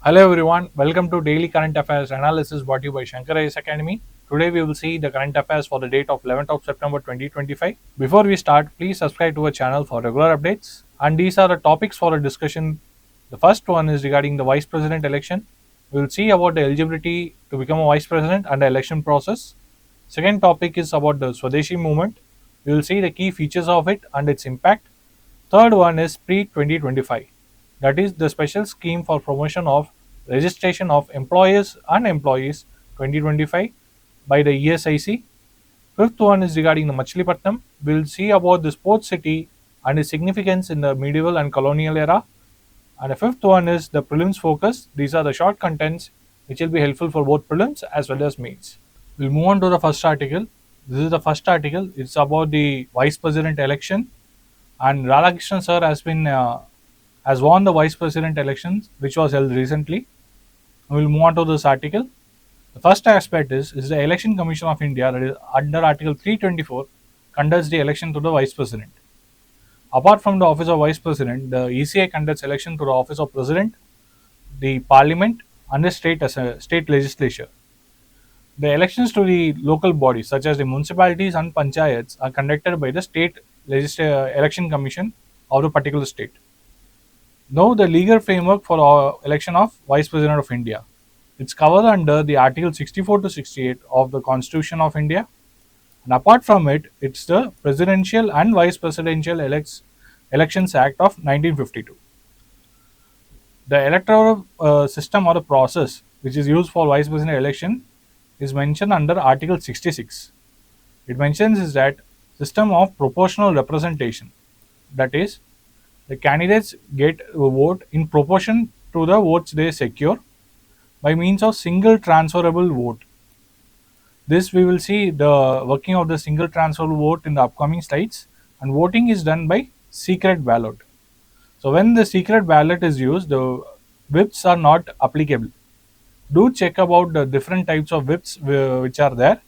Hello everyone, welcome to Daily Current Affairs analysis brought to you by Shankar IAS Academy. Today we will see the current affairs for the date of 11th of September 2025. Before we start, please subscribe to our channel for regular updates. And these are the topics for a discussion. The first one is regarding the Vice President election. We will see about the eligibility to become a Vice President and the election process. Second topic is about the Swadeshi Movement. We will see the key features of it and its impact. Third one is pre-2025, that is the special scheme for promotion of registration of employers and employees 2025 by the ESIC. Fifth one is regarding the Machilipatnam. We will see about the sports city and its significance in the medieval and colonial era. And the fifth one is the Prelims Focus. These are the short contents which will be helpful for both prelims as well as mains. We'll move on to the first article. This is the first article. It's about the Vice President election, and Radhakrishnan sir has won the vice president elections, which was held recently. We will move on to this article. The first aspect is the Election Commission of India, that is under Article 324, conducts the election to the vice president. Apart from the office of vice president, the ECI conducts election to the office of president, the parliament, and the state legislature. The elections to the local bodies, such as the municipalities and panchayats, are conducted by the state election commission of the particular state. Now, the legal framework for election of Vice President of India. It's covered under the Article 64 to 68 of the Constitution of India. And apart from it, it's the Presidential and Vice Presidential Elections Act of 1952. The electoral system or the process which is used for Vice President election is mentioned under Article 66. It mentions is that system of proportional representation, that is, the candidates get a vote in proportion to the votes they secure by means of single transferable vote. This we will see the working of the single transferable vote in the upcoming slides, and voting is done by secret ballot. So when the secret ballot is used, the whips are not applicable. Do check about the different types of whips which are there,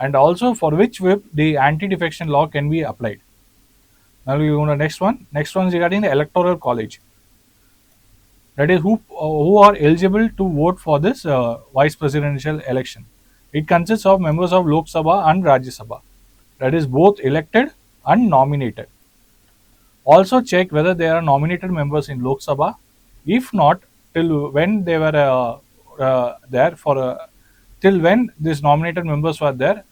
and also for which whip the anti-defection law can be applied. Now we go to the next one. Next one is regarding the electoral college. That is who are eligible to vote for this vice presidential election. It consists of members of Lok Sabha and Rajya Sabha. That is both elected and nominated. Also check whether there are nominated members in Lok Sabha. If not, till when they were there for till when these nominated members were there,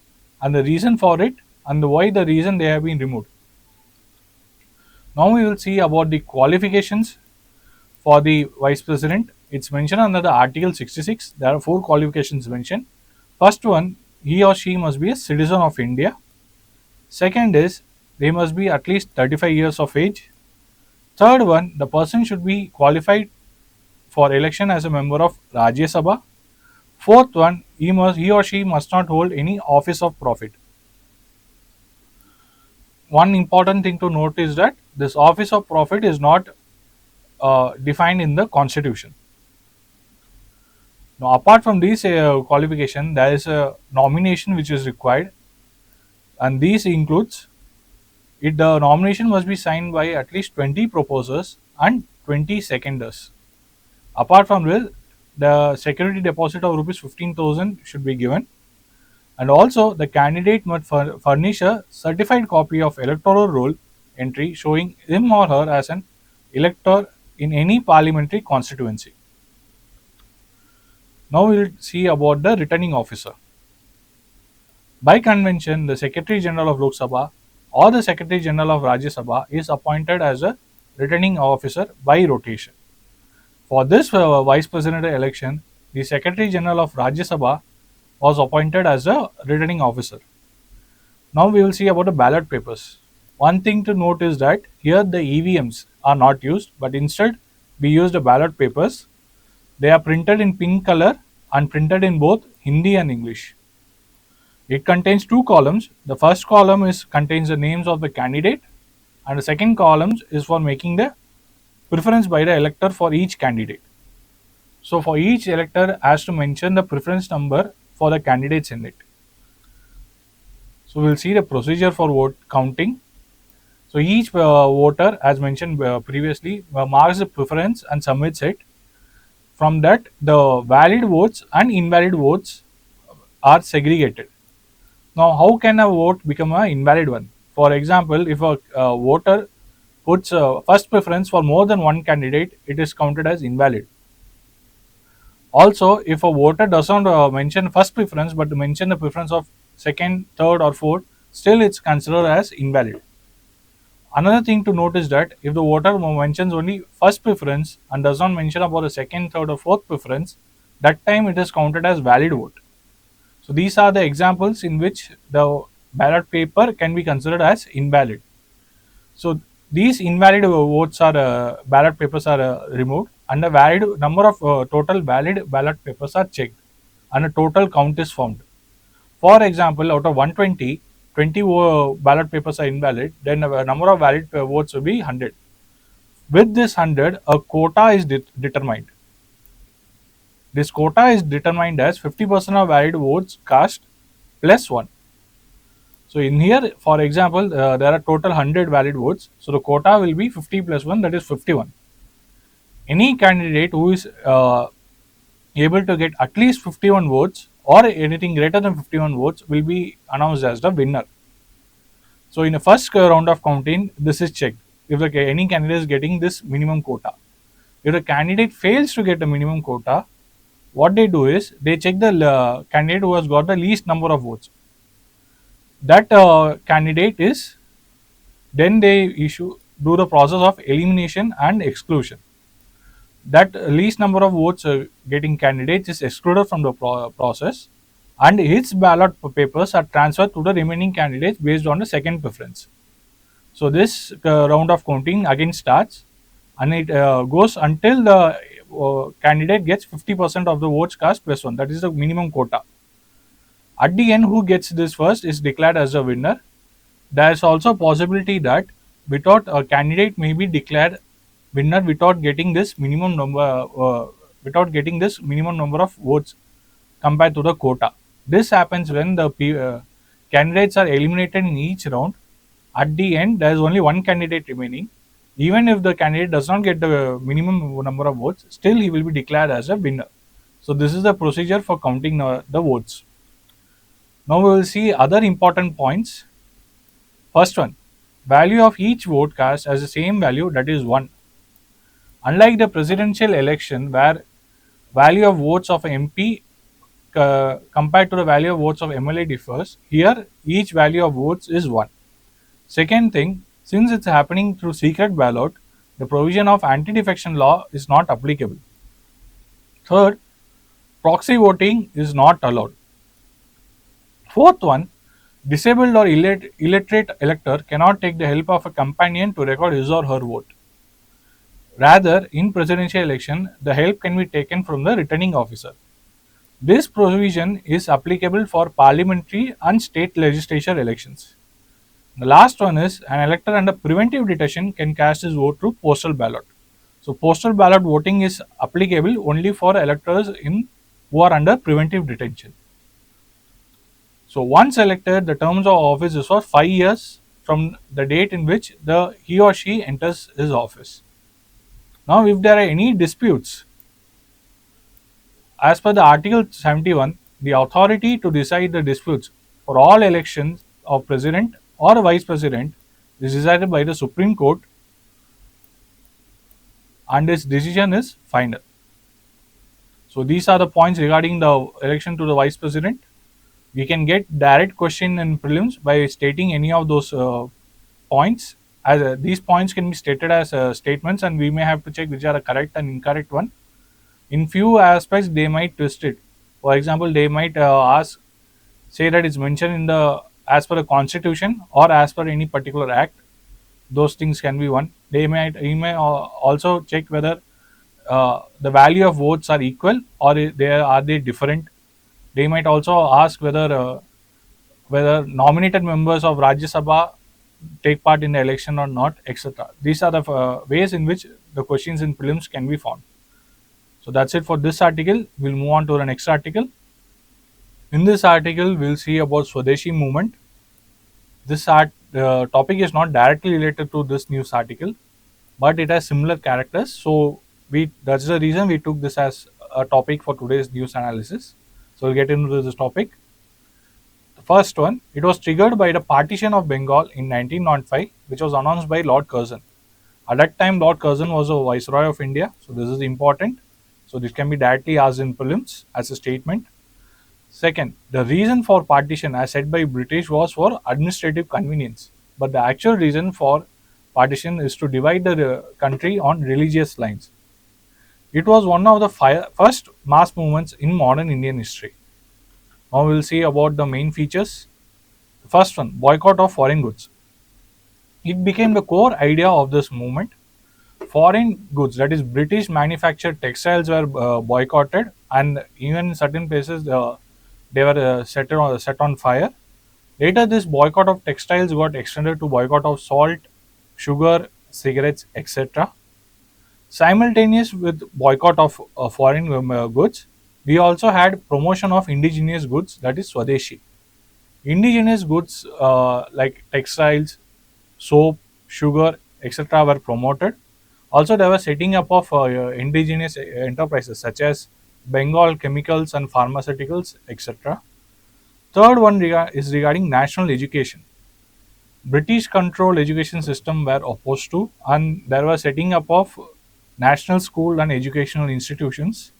and the reason for it, and why the reason they have been removed. Now we will see about the qualifications for the vice president. It's mentioned under the Article 66. There are 4 qualifications mentioned. First one, he or she must be a citizen of India. Second is, they must be at least 35 years of age. Third one, the person should be qualified for election as a member of Rajya Sabha. Fourth one, he or she must not hold any office of profit. One important thing to note is that this office of profit is not defined in the constitution. Now, apart from these qualification, there is a nomination which is required, and these includes the nomination must be signed by at least 20 proposers and 20 seconders. Apart from this, the security deposit of rupees 15,000 should be given, and also the candidate must furnish a certified copy of electoral roll entry showing him or her as an elector in any parliamentary constituency. Now we will see about the returning officer. By convention, the Secretary General of Lok Sabha or the Secretary General of Rajya Sabha is appointed as a returning officer by rotation. For this vice presidential election, the Secretary General of Rajya Sabha was appointed as a returning officer. Now we will see about the ballot papers. One thing to note is that here the EVMs are not used, but instead we use the ballot papers. They are printed in pink color and printed in both Hindi and English. It contains 2 columns. The first column contains the names of the candidate, and the second column is for making the preference by the elector for each candidate. So for each elector has to mention the preference number for the candidates in it. So we'll see the procedure for vote counting. So each voter, as mentioned previously, marks the preference and submits it. From that, the valid votes and invalid votes are segregated. Now, how can a vote become an invalid one? For example, if a voter puts first preference for more than one candidate, it is counted as invalid. Also, if a voter doesn't mention first preference but mention the preference of second, third, or fourth, still it's considered as invalid. Another thing to note is that if the voter mentions only first preference and does not mention about the second, third, or fourth preference, that time it is counted as valid vote. So these are the examples in which the ballot paper can be considered as invalid. So these invalid votes are ballot papers are removed, and a valid number of total valid ballot papers are checked, and a total count is formed. For example, out of 120, 20 ballot papers are invalid, then a number of valid votes will be 100. With this 100, a quota is determined. This quota is determined as 50% of valid votes cast plus 1. So in here, for example, there are total 100 valid votes. So the quota will be 50 plus 1, that is 51. Any candidate who is able to get at least 51 votes or anything greater than 51 votes will be announced as the winner. So in the first round of counting, this is checked if any candidate is getting this minimum quota. If the candidate fails to get the minimum quota, what they do is they check the candidate who has got the least number of votes. That candidate is, then they do the process of elimination and exclusion. That least number of votes getting candidates is excluded from the process, and its ballot papers are transferred to the remaining candidates based on the second preference. So this round of counting again starts, and it goes until the candidate gets 50% of the votes cast plus 1. That is the minimum quota. At the end, who gets this first is declared as a winner. There is also a possibility that without a candidate may be declared winner without getting this minimum number of votes compared to the quota. This happens when the candidates are eliminated in each round. At the end, there is only one candidate remaining. Even if the candidate does not get the minimum number of votes, still he will be declared as a winner. So this is the procedure for counting the votes. Now we will see other important points. First one, value of each vote cast has the same value, that is 1. Unlike the presidential election where value of votes of MP compared to the value of votes of MLA differs, here each value of votes is 1. Second thing, since it's happening through secret ballot, the provision of anti-defection law is not applicable. Third, proxy voting is not allowed. Fourth one, disabled or illiterate elector cannot take the help of a companion to record his or her vote. Rather, in presidential election, the help can be taken from the returning officer. This provision is applicable for parliamentary and state legislature elections. The last one is an elector under preventive detention can cast his vote through postal ballot. So postal ballot voting is applicable only for electors who are under preventive detention. So once elected, the terms of office is for 5 years from the date in which he or she enters his office. Now, if there are any disputes, as per the Article 71, the authority to decide the disputes for all elections of president or vice president is decided by the Supreme Court, and its decision is final. So these are the points regarding the election to the vice president. We can get direct question in prelims by stating any of those points. As these points can be stated as statements, and we may have to check which are the correct and incorrect one. In few aspects, they might twist it. For example, they might say that it's mentioned in as per the constitution or as per any particular act. Those things can be one. You may also check whether the value of votes are equal or are they different. They might also ask whether nominated members of Rajya Sabha take part in the election or not, etc. These are the ways in which the questions in prelims can be found. So that's it for this article. We'll move on to the next article. In this article, we'll see about Swadeshi Movement. This topic is not directly related to this news article, but it has similar characters. So That's the reason we took this as a topic for today's news analysis. So we'll get into this topic. The first one, it was triggered by the partition of Bengal in 1905, which was announced by Lord Curzon. At that time, Lord Curzon was a viceroy of India, so this is important. So this can be directly asked in prelims as a statement. Second, the reason for partition, as said by British, was for administrative convenience. But the actual reason for partition is to divide the country on religious lines. It was one of the first mass movements in modern Indian history. Now we will see about the main features. The first one, boycott of foreign goods. It became the core idea of this movement. Foreign goods, that is British manufactured textiles, were boycotted, and even in certain places they were set on fire. Later, this boycott of textiles got extended to boycott of salt, sugar, cigarettes, etc. Simultaneous with boycott of foreign goods, we also had promotion of indigenous goods, that is Swadeshi. Indigenous goods like textiles, soap, sugar, etc. were promoted. Also, there was setting up of indigenous enterprises such as Bengal Chemicals and Pharmaceuticals, etc. Third one is regarding national education. British controlled education system were opposed to, and there was setting up of national school and educational institutions.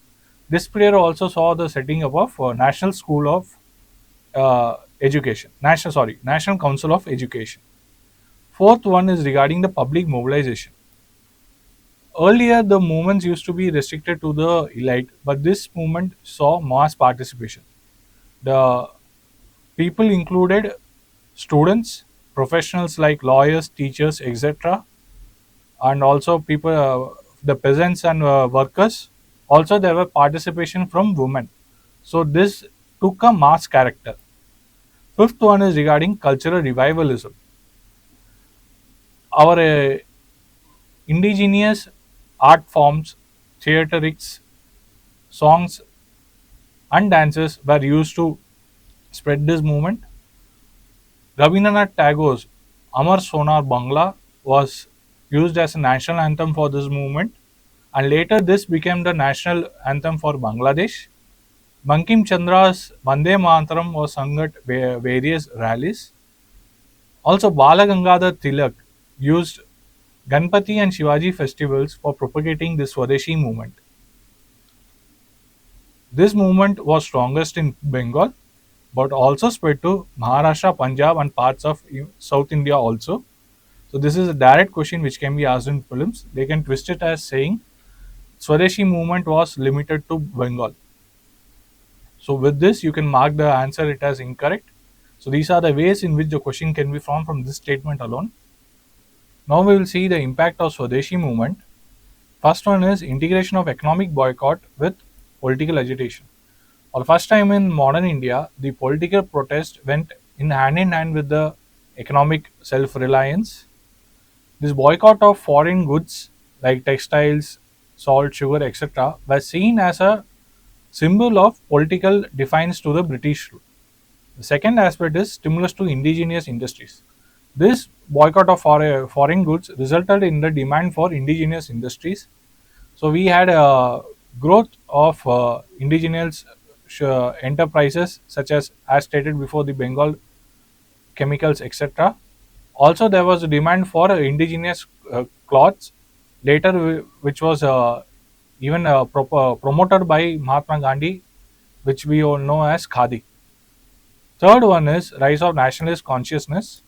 This period also saw the setting up of National School of Education, National Council of Education. Fourth one is regarding the public mobilization. Earlier, the movements used to be restricted to the elite, but this movement saw mass participation. The people included students, professionals like lawyers, teachers, etc., and also people, the peasants and workers. Also, there were participation from women. So this took a mass character. Fifth one is regarding cultural revivalism. Our indigenous art forms, theatrics, songs, and dances were used to spread this movement. Rabindranath Tagore's Amar Sonar Bangla was used as a national anthem for this movement, and later this became the national anthem for Bangladesh. Bankim Chandra's Vande Mataram was sung at various rallies. Also, Bala Gangadhar Tilak used Ganpati and Shivaji festivals for propagating the Swadeshi movement. This movement was strongest in Bengal, but also spread to Maharashtra, Punjab, and parts of South India also. So this is a direct question which can be asked in prelims. They can twist it as saying Swadeshi movement was limited to Bengal. So with this, you can mark the answer it as incorrect. So these are the ways in which the question can be formed from this statement alone. Now we will see the impact of Swadeshi movement. First one is integration of economic boycott with political agitation. For the first time in modern India, the political protest went in hand with the economic self-reliance. This boycott of foreign goods like textiles, salt, sugar, etc. was seen as a symbol of political defiance to the British rule. The second aspect is stimulus to indigenous industries. This boycott of foreign goods resulted in the demand for indigenous industries. So we had a growth of indigenous enterprises such as stated before, the Bengal chemicals, etc. Also, there was a demand for indigenous cloths later, which was even promoted by Mahatma Gandhi, which we all know as Khadi. Third one is rise of nationalist consciousness.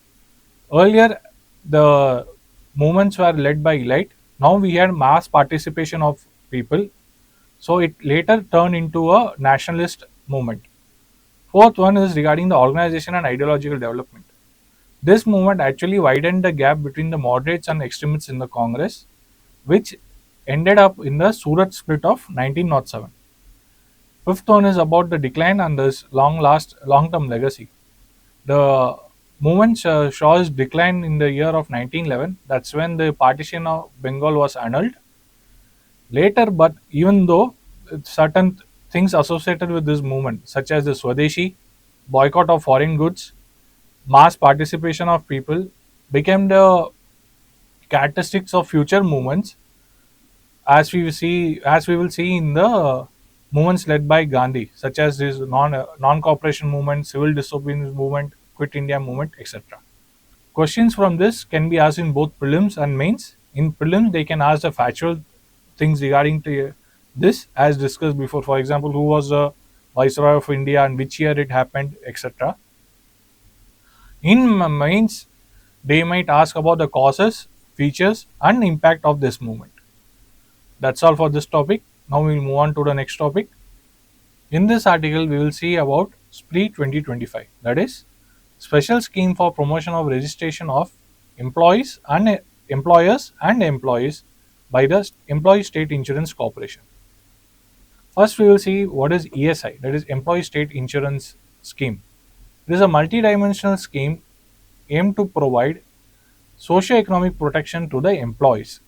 Earlier, the movements were led by elite. Now we had mass participation of people. So it later turned into a nationalist movement. Fourth one is regarding the organization and ideological development. This movement actually widened the gap between the moderates and extremists in the Congress, which ended up in the Surat split of 1907. Fifth one is about the decline and this long-term legacy. The movement shows decline in the year of 1911. That's when the partition of Bengal was annulled. Later, but even though certain things associated with this movement, such as the Swadeshi, boycott of foreign goods, mass participation of people, became the characteristics of future movements. as we will see in the movements led by Gandhi, such as this non-cooperation movement, civil disobedience movement, Quit India movement, etc. Questions from this can be asked in both prelims and mains. In prelims, they can ask the factual things regarding to this, as discussed before. For example, who was the viceroy of India and which year it happened, etc. In mains, they might ask about the causes, features, and impact of this movement. That's all for this topic. Now we will move on to the next topic. In this article, we will see about SPREE 2025, that is, Special Scheme for Promotion of Registration of Employers and Employees by the Employee State Insurance Corporation. First, we will see what is ESI, that is Employee State Insurance Scheme. It is a multi-dimensional scheme aimed to provide socio-economic protection to the employees.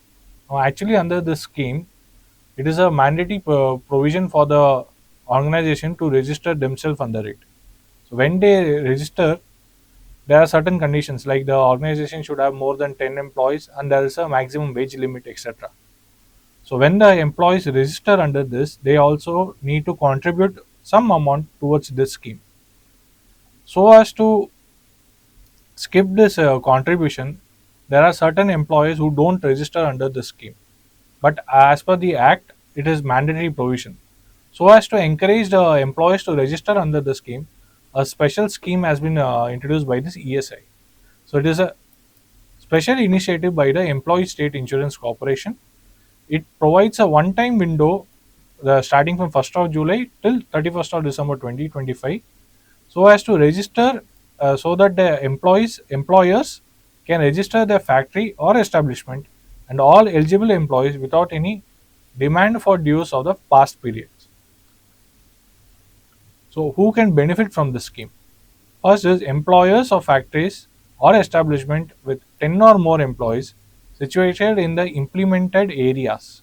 Now, actually, under this scheme, it is a mandatory provision for the organization to register themselves under it. So, when they register, there are certain conditions like the organization should have more than 10 employees and there is a maximum wage limit, etc. So, when the employees register under this, they also need to contribute some amount towards this scheme. So, as to skip this contribution, there are certain employees who don't register under this scheme. But as per the Act, it is mandatory provision. So as to encourage the employees to register under the scheme, a special scheme has been introduced by this ESI. So it is a special initiative by the Employee State Insurance Corporation. It provides a one-time window starting from 1st of July till 31st of December 2025, so as to register, so that the employers can register their factory or establishment and all eligible employees without any demand for dues of the past periods. So who can benefit from this scheme? First is employers of factories or establishment with 10 or more employees situated in the implemented areas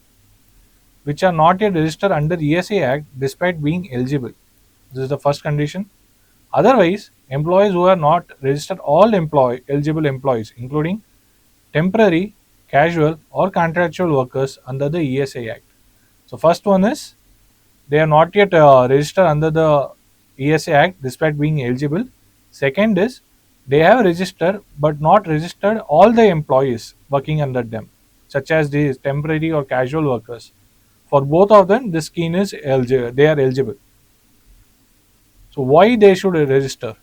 which are not yet registered under ESA Act despite being eligible. This is the first condition. Otherwise, employees who are not registered, all eligible employees, including temporary, casual, or contractual workers under the ESA Act. So, first one is they are not yet registered under the ESA Act despite being eligible. Second is they have registered but not registered all the employees working under them, such as these temporary or casual workers. For both of them, this scheme is they are eligible. So why they should register?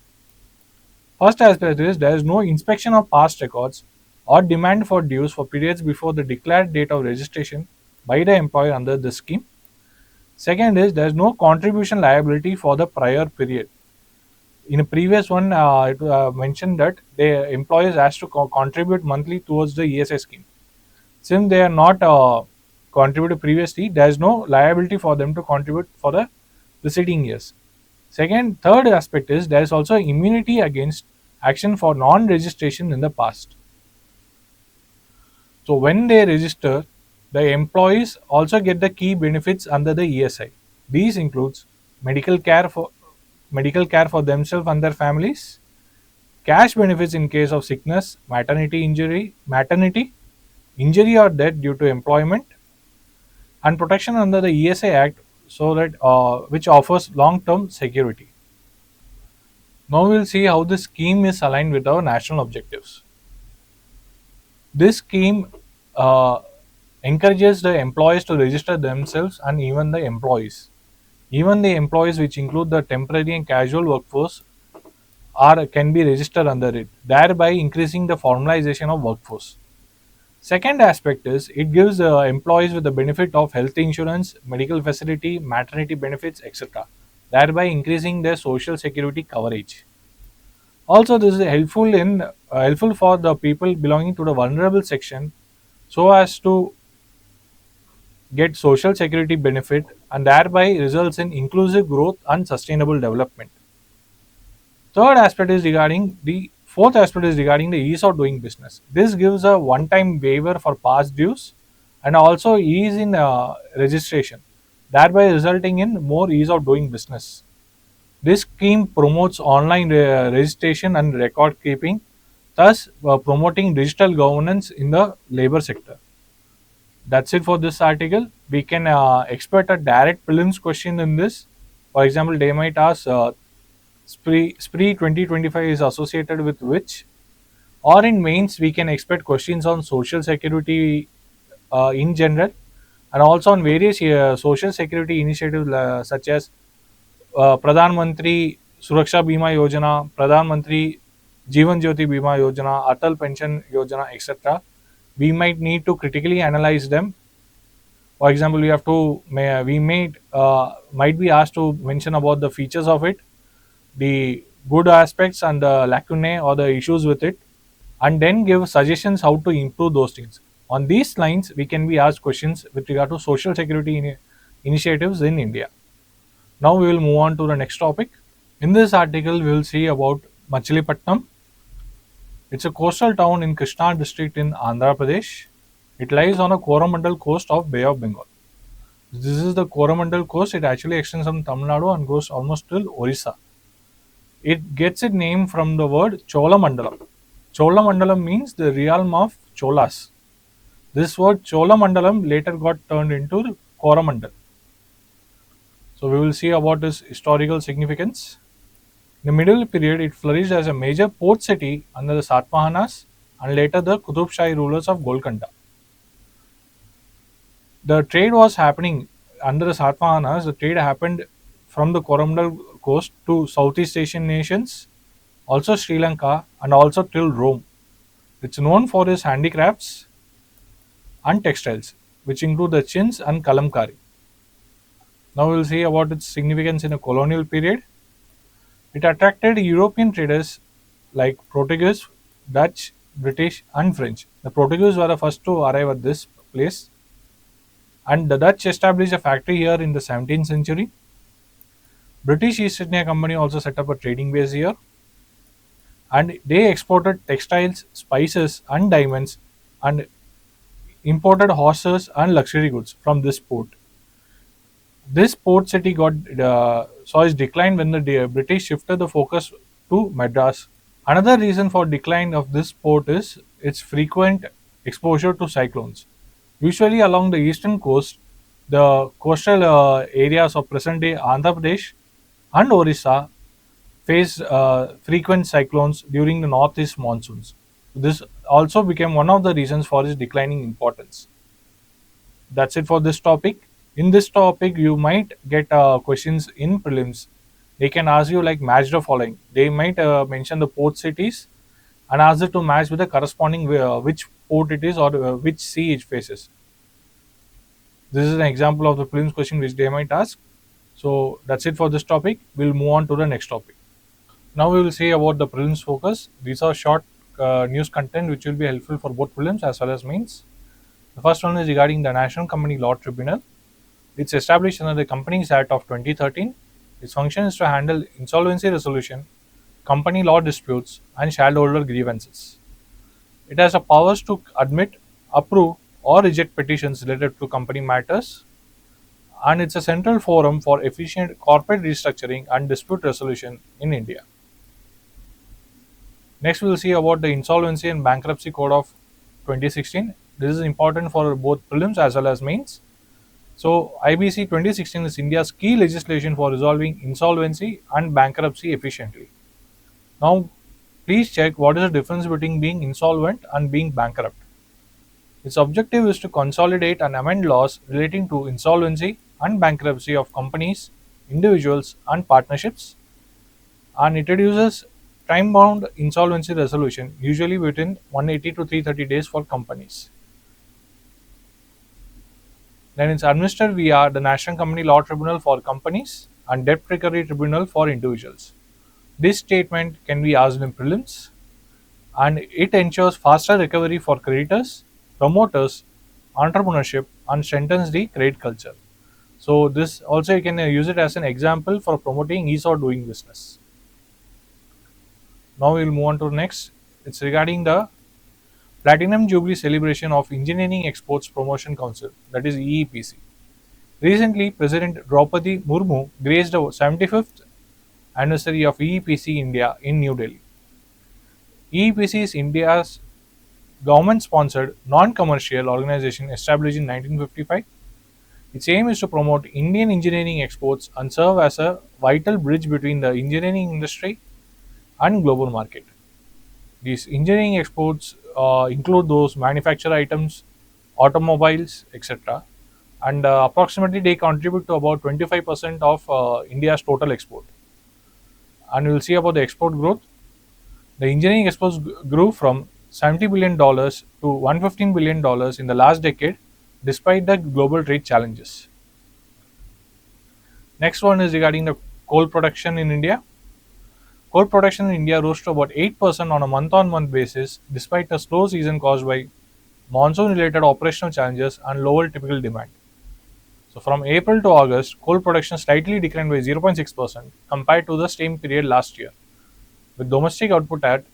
First aspect is there is no inspection of past records or demand for dues for periods before the declared date of registration by the employer under this scheme. Second is there is no contribution liability for the prior period. In a previous one, it mentioned that the employees has to contribute monthly towards the ESI scheme. Since they are not contributed previously, there is no liability for them to contribute for the preceding years. Third aspect is there is also immunity against action for non-registration in the past. So when they register, the employees also get the key benefits under the ESI. These includes medical care for themselves and their families, cash benefits in case of sickness, injury or death due to employment, and protection under the ESI Act, so that which offers long-term security. Now we will see how this scheme is aligned with our national objectives. This scheme encourages the employees to register themselves and even the employees. Even the employees, which include the temporary and casual workforce, can be registered under it, thereby increasing the formalization of workforce. Second aspect is it gives employees with the benefit of health insurance, medical facility, maternity benefits, etc., thereby increasing their social security coverage. Also, this is helpful for the people belonging to the vulnerable section, so as to get social security benefit and thereby results in inclusive growth and sustainable development. Fourth aspect is regarding the ease of doing business. This gives a one-time waiver for past dues and also ease in registration, thereby resulting in more ease of doing business. This scheme promotes online registration and record keeping, thus promoting digital governance in the labor sector. That's it for this article. We can expect a direct prelims question in this. For example, they might ask Spree 2025 is associated with which, or in mains we can expect questions on social security in general, and also on various social security initiatives such as Pradhan Mantri Suraksha Bima Yojana, Pradhan Mantri Jeevan Jyoti Bima Yojana, Atal Pension Yojana, etc. We might need to critically analyze them. For example, we have to we might be asked to mention about the features of it, the good aspects and the lacunae or the issues with it, and then give suggestions how to improve those things. On these lines, we can be asked questions with regard to social security initiatives in India. Now we will move on to the next topic. In this article, we will see about Machilipatnam. It's a coastal town in Krishna district in Andhra Pradesh. It lies on a Coromandel coast of Bay of Bengal. This is the Coromandel coast. It actually extends from Tamil Nadu and goes almost till Orissa. It gets its name from the word Cholamandalam. Cholamandalam means the realm of Cholas. This word Cholamandalam later got turned into Coromandel. So we will see about its historical significance. In the Middle period, it flourished as a major port city under the Satavahanas and later the Qutub Shahi rulers of Golconda. The trade was happening under the Satavahanas. The trade happened from the Coromandel coast to Southeast Asian nations, also Sri Lanka, and also till Rome. It's known for its handicrafts and textiles, which include the chins and kalamkari. Now we'll see about its significance in a colonial period. It attracted European traders like Portuguese, Dutch, British, and French. The Portuguese were the first to arrive at this place, and the Dutch established a factory here in the 17th century. British East India Company also set up a trading base here, and they exported textiles, spices, and diamonds, and imported horses and luxury goods from this port. This port city saw its decline when the British shifted the focus to Madras. Another reason for decline of this port is its frequent exposure to cyclones. Usually along the eastern coast, the coastal areas of present-day Andhra Pradesh and Orissa face frequent cyclones during the northeast monsoons. This also became one of the reasons for its declining importance. That's it for this topic. In this topic, you might get questions in prelims. They can ask you like match the following. They might mention the port cities and ask you to match with the corresponding which port it is or which sea it faces. This is an example of the prelims question which they might ask. So that's it for this topic. We'll move on to the next topic. Now we will see about the prelims focus. These are short news content which will be helpful for both prelims as well as mains. The first one is regarding the National Company Law Tribunal. It's established under the Companies Act of 2013. Its function is to handle insolvency resolution, company law disputes, and shareholder grievances. It has the powers to admit, approve, or reject petitions related to company matters, and it's a central forum for efficient corporate restructuring and dispute resolution in India. Next, we will see about the Insolvency and Bankruptcy Code of 2016. This is important for both prelims as well as mains. So, IBC 2016 is India's key legislation for resolving insolvency and bankruptcy efficiently. Now, please check what is the difference between being insolvent and being bankrupt. Its objective is to consolidate and amend laws relating to insolvency and bankruptcy of companies, individuals, and partnerships, and introduces time-bound insolvency resolution, usually within 180 to 330 days for companies. Then it's administered via the National Company Law Tribunal for companies and Debt Recovery Tribunal for individuals. This statement can be asked in prelims, and it ensures faster recovery for creditors, promoters, entrepreneurship, and strengthens the credit culture. So this also you can use it as an example for promoting ease of doing business. Now we will move on to the next. It's regarding the Platinum Jubilee celebration of Engineering Exports Promotion Council, that is EEPC. Recently, President Draupadi Murmu graced the 75th anniversary of EEPC India in New Delhi. EEPC is India's government-sponsored, non-commercial organization established in 1955. Its aim is to promote Indian engineering exports and serve as a vital bridge between the engineering industry and global market. These engineering exports include those manufactured items, automobiles, etc. And approximately they contribute to about 25% of India's total export. And we'll see about the export growth. The engineering exports grew from $70 billion to $115 billion in the last decade, despite the global trade challenges. Next one is regarding the coal production in India. Coal production in India rose to about 8% on a month-on-month basis, despite a slow season caused by monsoon-related operational challenges and lower typical demand. So from April to August, coal production slightly declined by 0.6% compared to the same period last year, with domestic output at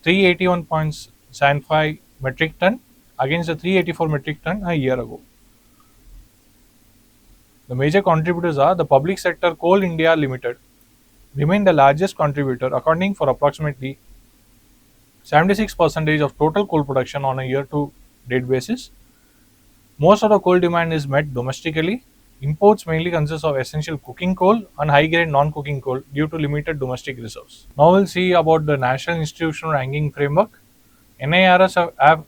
381.75 metric ton against the 384 metric ton a year ago. The major contributors are the public sector Coal India Limited remained the largest contributor, accounting for approximately 76% of total coal production on a year-to-date basis. Most of the coal demand is met domestically. Imports mainly consist of essential cooking coal and high-grade non-cooking coal due to limited domestic reserves. Now we'll see about the National Institutional Ranking Framework. NIRS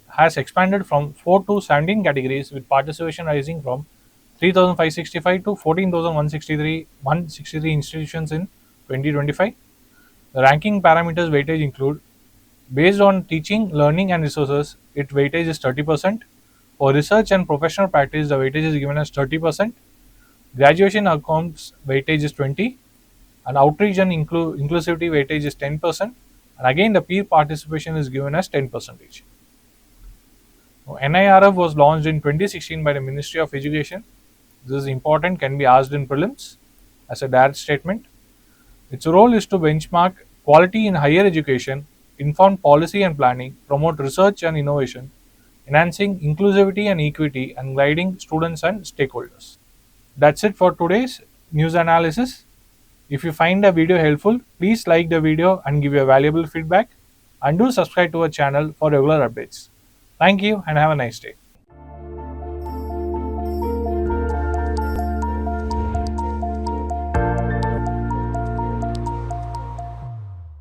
has expanded from 4 to 17 categories, with participation rising from 3,565 to 14,163 institutions in 2025. The ranking parameters weightage include: based on teaching, learning and resources, its weightage is 30%. For research and professional practice, the weightage is given as 30%. Graduation outcomes weightage is 20%, and outreach and inclusivity weightage is 10%. And again, the peer participation is given as 10%. NIRF was launched in 2016 by the Ministry of Education. This is important, can be asked in prelims as a direct statement. Its role is to benchmark quality in higher education, inform policy and planning, promote research and innovation, enhancing inclusivity and equity, and guiding students and stakeholders. That's it for today's news analysis. If you find the video helpful, please like the video and give your valuable feedback, and do subscribe to our channel for regular updates. Thank you and have a nice day.